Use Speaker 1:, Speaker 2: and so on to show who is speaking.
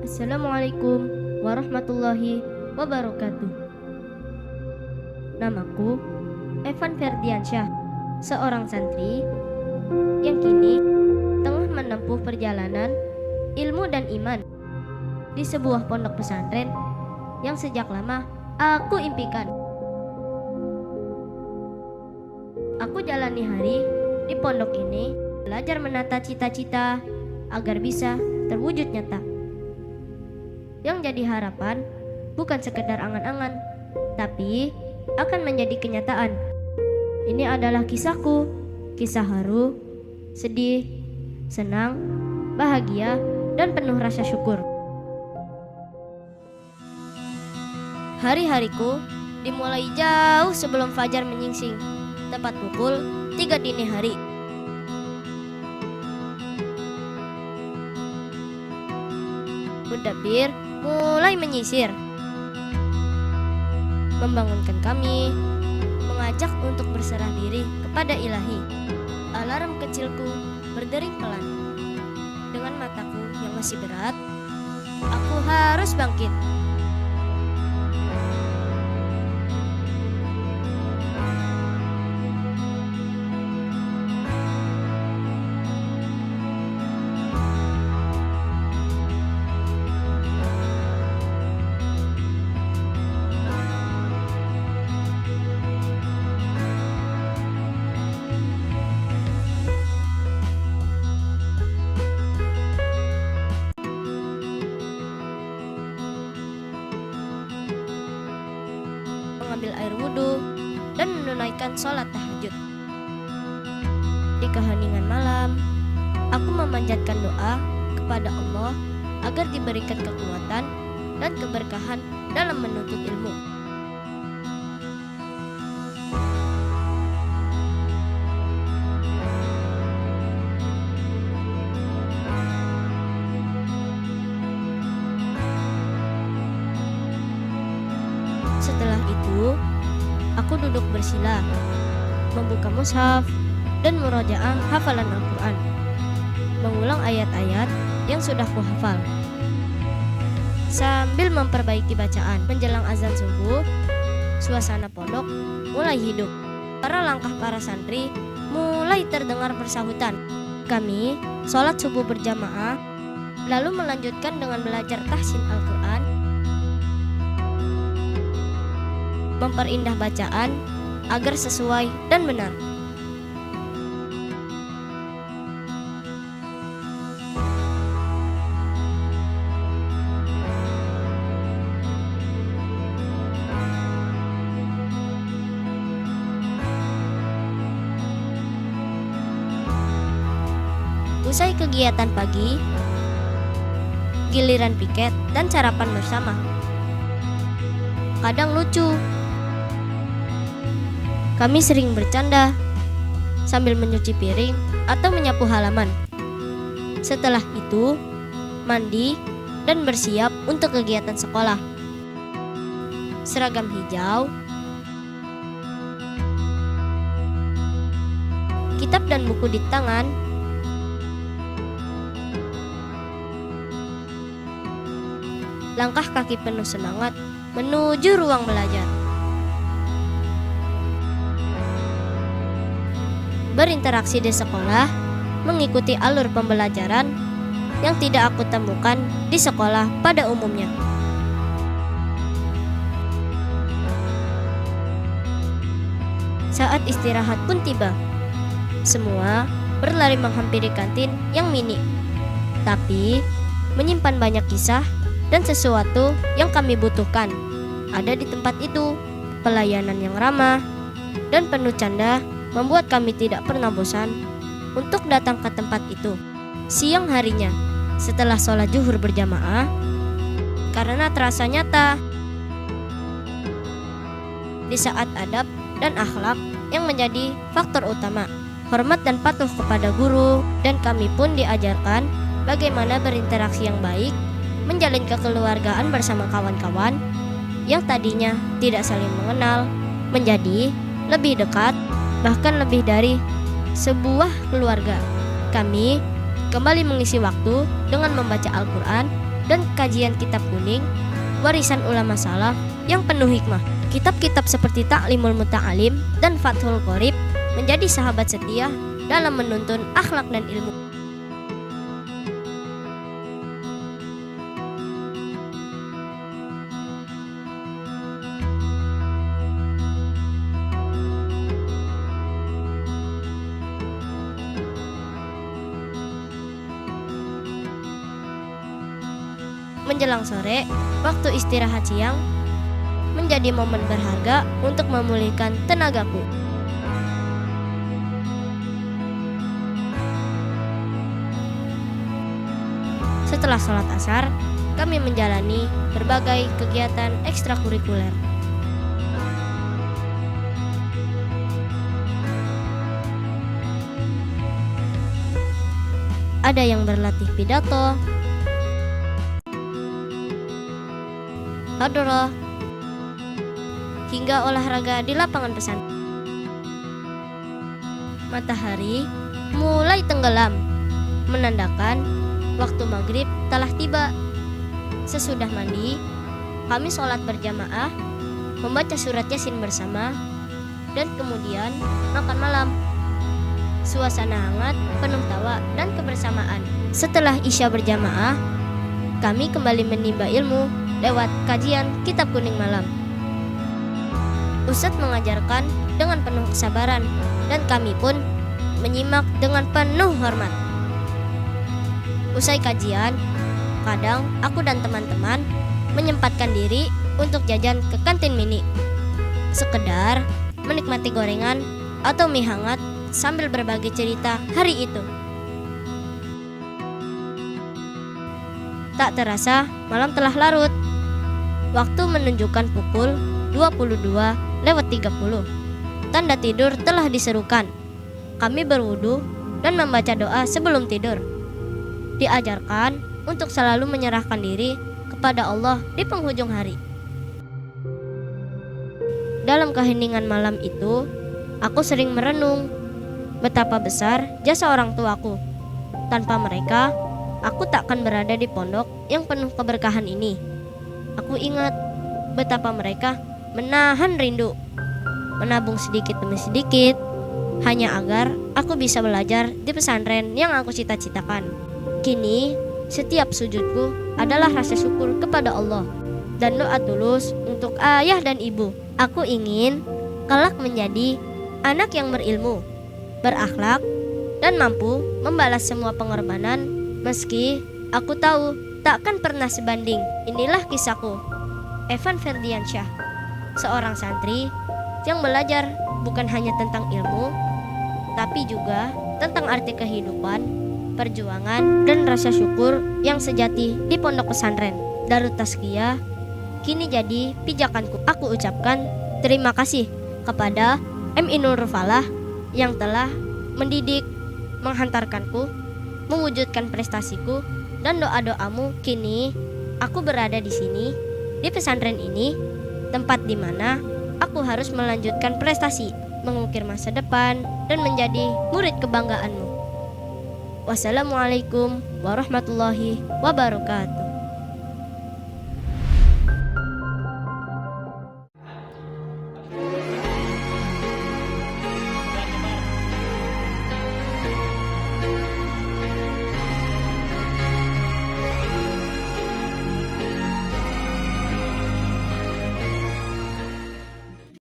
Speaker 1: Assalamualaikum warahmatullahi wabarakatuh. Namaku Evan Ferdiansyah, seorang santri yang kini tengah menempuh perjalanan ilmu dan iman di sebuah pondok pesantren yang sejak lama aku impikan. Aku jalani hari di pondok ini, belajar menata cita-cita agar bisa terwujud nyata. Yang jadi harapan bukan sekedar angan-angan, tapi akan menjadi kenyataan. Ini adalah kisahku, kisah haru, sedih, senang, bahagia, dan penuh rasa syukur. Hari-hariku dimulai jauh sebelum fajar menyingsing, tepat pukul 3 dini hari. Mudabir mulai menyisir, membangunkan kami, mengajak untuk berserah diri kepada Ilahi. Alarm kecilku berdering pelan. Dengan mataku yang masih berat, aku harus bangkit. Mengambil air wudhu dan menunaikan sholat tahajud. Di keheningan malam, aku memanjatkan doa kepada Allah agar diberikan kekuatan dan keberkahan dalam menuntut ilmu. Setelah itu, aku duduk bersila, membuka mushaf dan murojaah hafalan Al-Quran, mengulang ayat-ayat yang sudah kuhafal. Sambil memperbaiki bacaan menjelang azan subuh, suasana pondok mulai hidup. Para langkah para santri mulai terdengar bersahutan. Kami sholat subuh berjamaah, lalu melanjutkan dengan belajar tahsin Al-Quran, memperindah bacaan agar sesuai dan benar. Usai kegiatan pagi, giliran piket dan sarapan bersama. Kadang lucu, kami sering bercanda sambil mencuci piring atau menyapu halaman. Setelah itu, mandi dan bersiap untuk kegiatan sekolah. Seragam hijau, kitab dan buku di tangan, langkah kaki penuh semangat menuju ruang belajar. Berinteraksi di sekolah, mengikuti alur pembelajaran yang tidak aku temukan di sekolah pada umumnya. Saat istirahat pun tiba. Semua berlari menghampiri kantin yang mini, tapi menyimpan banyak kisah dan sesuatu yang kami butuhkan ada di tempat itu. Pelayanan yang ramah dan penuh canda membuat kami tidak pernah bosan untuk datang ke tempat itu. Siang harinya, setelah sholat zuhur berjamaah, karena terasa nyata. Di saat adab dan akhlak yang menjadi faktor utama, hormat dan patuh kepada guru, dan kami pun diajarkan bagaimana berinteraksi yang baik, menjalin kekeluargaan bersama kawan-kawan yang tadinya tidak saling mengenal, menjadi lebih dekat, bahkan lebih dari sebuah keluarga. Kami kembali mengisi waktu dengan membaca Al-Quran dan kajian kitab kuning, warisan ulama salaf yang penuh hikmah. Kitab-kitab seperti Ta'limul Muta'alim dan Fathul Qorib menjadi sahabat setia dalam menuntun akhlak dan ilmu. Menjelang sore, waktu istirahat siang menjadi momen berharga untuk memulihkan tenagaku. Setelah sholat asar, kami menjalani berbagai kegiatan ekstrakurikuler. Ada yang berlatih pidato, hadroh, hingga olahraga di lapangan pesantren. Matahari mulai tenggelam, menandakan waktu maghrib telah tiba. Sesudah mandi, kami sholat berjamaah, membaca surat Yasin bersama, dan kemudian makan malam. Suasana hangat, penuh tawa dan kebersamaan. Setelah isya berjamaah, kami kembali menimba ilmu lewat kajian kitab kuning malam. Ustadz mengajarkan dengan penuh kesabaran, dan kami pun menyimak dengan penuh hormat. Usai kajian, kadang aku dan teman-teman menyempatkan diri untuk jajan ke kantin mini, sekedar menikmati gorengan atau mie hangat sambil berbagi cerita hari itu. Tak terasa malam telah larut. Waktu menunjukkan pukul 22:30. Tanda tidur telah diserukan. Kami berwudu dan membaca doa sebelum tidur. Diajarkan untuk selalu menyerahkan diri kepada Allah di penghujung hari. Dalam keheningan malam itu, aku sering merenung betapa besar jasa orang tuaku. Tanpa mereka, aku takkan berada di pondok yang penuh keberkahan ini. Aku ingat betapa mereka menahan rindu, menabung sedikit demi sedikit, hanya agar aku bisa belajar di pesantren yang aku cita-citakan. Kini, setiap sujudku adalah rasa syukur kepada Allah dan doa tulus untuk ayah dan ibu. Aku ingin kelak menjadi anak yang berilmu, berakhlak, dan mampu membalas semua pengorbanan meski aku tahu takkan pernah sebanding. Inilah kisahku, Evan Ferdiansyah, seorang santri yang belajar bukan hanya tentang ilmu, tapi juga tentang arti kehidupan, perjuangan, dan rasa syukur yang sejati di pondok pesantren Darut Tazkiyah kini jadi pijakanku. Aku ucapkan terima kasih kepada M. Inul Falah yang telah mendidik, menghantarkanku, mewujudkan prestasiku, dan doa-doamu. Kini aku berada di sini, di pesantren ini, tempat di mana aku harus melanjutkan prestasi, mengukir masa depan, dan menjadi murid kebanggaanmu. Wassalamualaikum warahmatullahi wabarakatuh.